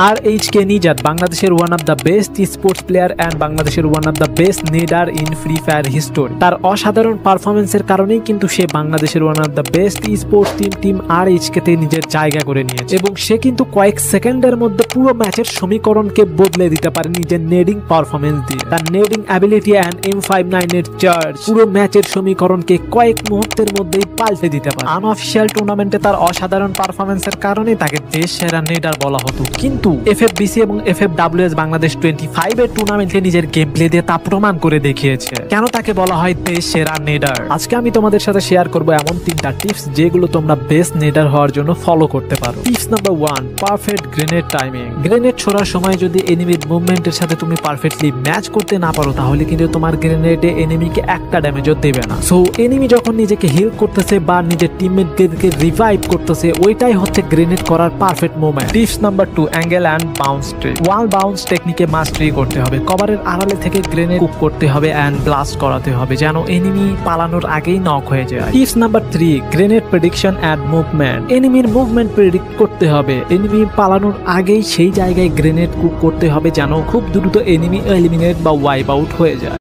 RH Kenijat, বাংলাদেশের one of the best sports player and বাংলাদেশের one of the best নেডার in free fire history. তার অসাধারণ পারফরমেন্সের কারণেই কিন্তু সে বাংলাদেশের one of the best sports team RH তে নিজের জায়গা করে নিয়েছে এবং সে কিন্তু কয়েক সেকেন্ডের মধ্যে পুরো ম্যাচের সমীকরণকে বদলে দিতে পারে নিজের নেডিং পারফরমেন্স দিয়ে। তার নেডিং অ্যাবিলিটি অ্যান্ড M59 এর চার্জ পুরো ম্যাচের সমীকরণকে কয়েক মুহূর্তের মধ্যেই পাল্টে দিতে পারে। আনঅফিশিয়াল টুর্নামেন্টে তার অসাধারণ পারফরমেন্সের কারণে তাকে দেশ সেরা নেডার বলা হতো, কিন্তু FFBC এবং FFWS বাংলাদেশ 25 এর টুর্নামেন্টে নিজের গেম প্লে দিয়ে তা প্রমাণ করে দেখিয়েছে কেন তাকে বলা হয় দেশ সেরা নেডার। আজকে আমি তোমাদের সাথে শেয়ার করব এমন 3টা টিপস যেগুলো তোমরা বেস্ট নেডার হওয়ার জন্য ফলো করতে পারো। Tips number 1, perfect grenade timing. Grenade ছোড়ার সময় যদি এনিমির মুভমেন্টের সাথে তুমি পারফেক্টলি ম্যাচ করতে না পারো তাহলে কিন্তু তোমার গ্রেনেডে এনিমিকে একটা ড্যামেজও দেবে না। সো এনিমি যখন নিজেকে হিল করতেছে বা নিজের টিমমেটদেরকে রিভাইভ করতেছে ওইটাই হচ্ছে গ্রেনেড করার perfect moment. Tips number 2, angle and bounce trick. Wall bounce টেকনিকে মাস্টারি করতে হবে। কভারের আড়ালে থেকে গ্রেনেড কুক করতে হবে অ্যান্ড ব্লাস্ট করাতে হবে যেন এনিমি পালানোর আগেই নক হয়ে যায়। Tips number 3, grenade prediction and movement. এনিমির মুভমেন্ট প্রেডিক্ট করতে হবে। এনিমি পালানোর আগেই সেই জায়গায় গ্রেনেড কুক করতে হবে যেন খুব দ্রুত এনিমি এলিমিনেট বা ওয়াইপ আউট হয়ে যায়।